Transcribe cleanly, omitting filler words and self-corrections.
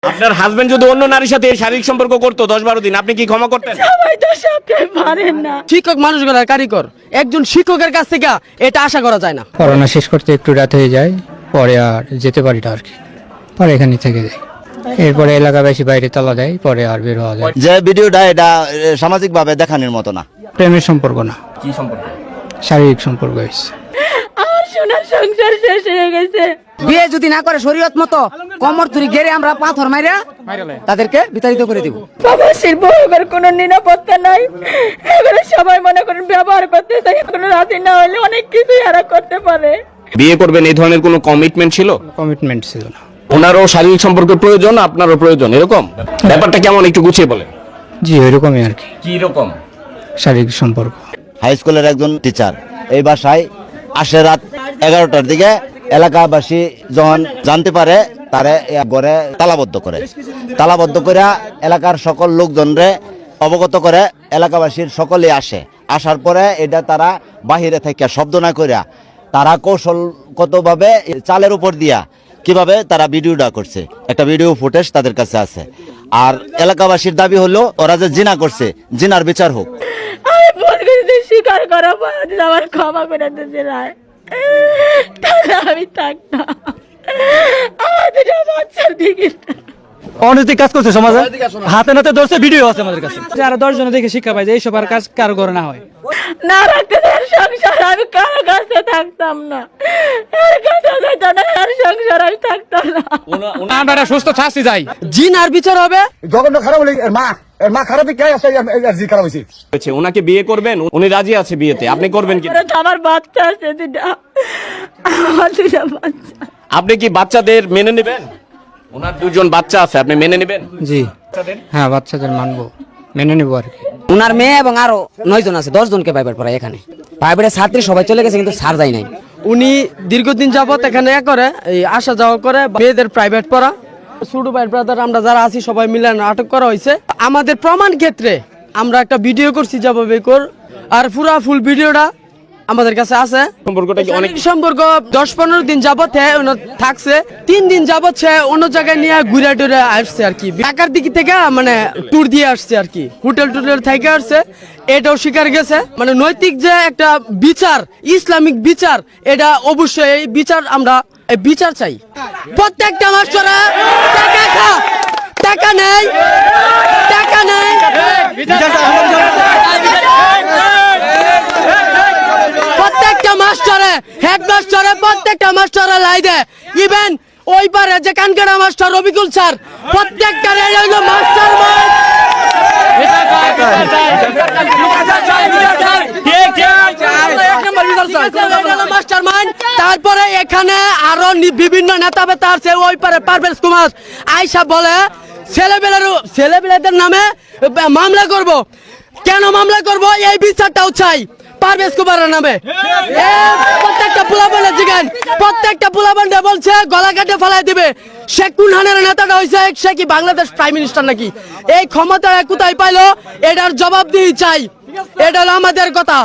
আপনার হাজবেন্ড যদি অন্য নারীর সাথে শারীরিক সম্পর্ক করতো 10-12 দিন, আপনি কি ক্ষমা করতেন? সবাই তো সবটাই পারেন না। শিক্ষক মানুষগুলা কারিগর, একজন শিক্ষকের কাছ থেকে এটা আশা করা যায় না। পড়াশোনা শেষ করতে একটু রাত হয়ে যায়, পরে আর যেতে পারি না আর কি, পরে এখানে থেকে যাই। এরপরে এলাকাবাসী বাইরে তালা দেয়, পরে আর বের হওয়া যায়। যে ভিডিওটা এটা সামাজিক ভাবে দেখানোর মতো না। প্রেমের সম্পর্ক না, কি সম্পর্ক? শারীরিক সম্পর্ক হয়েছে। আমার সোনার সংসার শেষ হয়ে গেছে। বিয়ে যদি না করে শরীয়ত মতো কমর তুরি গেড়ে আমরা পাথর মাইরা তাদেরকে বিতাড়িত করে দিব। প্রবাসীর বউয়ের কোনো নিরাপত্তা নাই। এবারে সবাই মনে করেন ব্যবহার করতে চাই, কোনো রাজি না হলে অনেক কিছুই এরা করতে পারে। বিয়ে করবেন এই ধরনের কোনো কমিটমেন্ট ছিল? কমিটমেন্ট ছিল না। ওনারও শারীরিক সম্পর্কের প্রয়োজন, আপনারও প্রয়োজন, এরকম ব্যাপারটা কেমন একটু গুছিয়ে বলেন। জি ওইরকমই আর কি, কি রকম শারীরিক সম্পর্ক। হাই স্কুলের একজন টিচার এই বাসায় আসে রাত 11টার দিকে। এলাকাবাসী যখন জানতে পারে তারে ঘরে তালাবদ্ধ করে এলাকার সকল লোকজনরে অবগত করে। এলাকাবাসীর সকলে আসে, আসার পরে এটা তারা বাহিরে থেকে শব্দ না করিয়া তারা কৌশলগতভাবে চালের উপর দিয়া কিভাবে তারা ভিডিওটা করছে, একটা ভিডিও ফুটেজ তাদের কাছে আছে। আর এলাকাবাসীর দাবি হলো ওরা যে জিনা করছে, জিনার বিচার হোক। আমি ভুল করেছি, স্বীকার করা পড়ে আমার ক্ষমা করে দিতে রায়, তাহলে আমি থাকতাম। আমার দুটো বাচ্চার দিকে অনৈতিক কাজ করছে সমাজে, হাতে নাতে ধরছে, ভিডিও আছে আমাদের কাছে। আরো 10 জন দেখে শিক্ষা পাই যে এইসব আর কাজ কারো করে না হয় না রাখতে সংসার আমি কারো কাছে থাকতাম না, এর কাছে যাইতাম না, এর সংসার আমি থাকতাম না। আমরা সুস্থ শাস্তি চাই। জিনার বিচার হবে। জঘন্য খারাপ হলে এর মা খারাপ কে আছে, জি খারাপ হয়েছে। ওনাকে বিয়ে করবেন? উনি রাজি আছে বিয়েতে, আপনি করবেন কি? আমার বাচ্চা আছে দুটা, আমার দুটা বাচ্চা। আপনি কি বাচ্চাদের মেনে নেবেন? ওনার 2 জন বাচ্চা আছে, আপনি মেনে নেবেন? জি হ্যাঁ, বাচ্চাদের মানবো, মেনে নেবো আর কি। উনার মেয়ে এবং আরো 9 জন আছে, 10 জনকে প্রাইভেট পড়ায় এখানে। প্রাইভেটের ছাত্রী সবাই চলে গেছে, কিন্তু ছাড় যায় নাই। উনি দীর্ঘদিন যাবত এখানে করে এই আসা যাওয়া করে, মেয়েদের প্রাইভেট পড়া। ছোট ভাই ব্রাদার আমরা যারা আছি সবাই মিলে আটক করা হয়েছে। আমাদের প্রমাণ ক্ষেত্রে আমরা একটা ভিডিও করছি যাবে কর, আর পুরা ফুল ভিডিওটা আমাদের কাছে আছে। সম্পর্কটা কি অনেক সম্পর্ক 10-15 দিন যাবত থাকছে। 3 দিন যাবত সে অন্য জায়গায় নিয়ে ঘুরে টুরে আসছে আর কি, ঢাকার দিক থেকে মানে ট্যুর দিয়ে আসছে আর কি, হোটেল টুটেল থেকে আসছে। এটাও স্বীকার গেছে, মানে নৈতিক যে একটা বিচার, ইসলামিক বিচার, এটা অবশ্যই এই বিচার আমরা বিচার চাই। প্রত্যেকটা মাস্টাররা টাকা নেই, প্রত্যেকটা মাস্টারে, হেডমাস্টারে, প্রত্যেকটা মাস্টারে লাই দেয়। ইভেন ওই পারে যে কানকাটা মাস্টার রবিকুল স্যার, প্রত্যেকটা মাস্টার মাস্টার মাইন্ড। তারপরে এখানে আরো বিভিন্ন নেতা বেতা আছে, ওই পারে পারভেজ কুমার আয়সা বলে ছেলেবেলাদের নামে মামলা করব। কেন মামলা করব? এই বিচারটাও চাই পারভেজ কুমারের নামে। প্রত্যেকটা পোলাপান্ডা জিগান, প্রত্যেকটা পোলাপান্ডা বলছে গলা কাটে ফেলাই দিবে। শেখ কুনহানের নেতাটা হয়েছে, সে কি বাংলাদেশ প্রাইম মিনিস্টার নাকি? এই ক্ষমতা কোথায় পাইলো? এটার জবাব দিয়ে চাই, এটা হলো আমাদের কথা।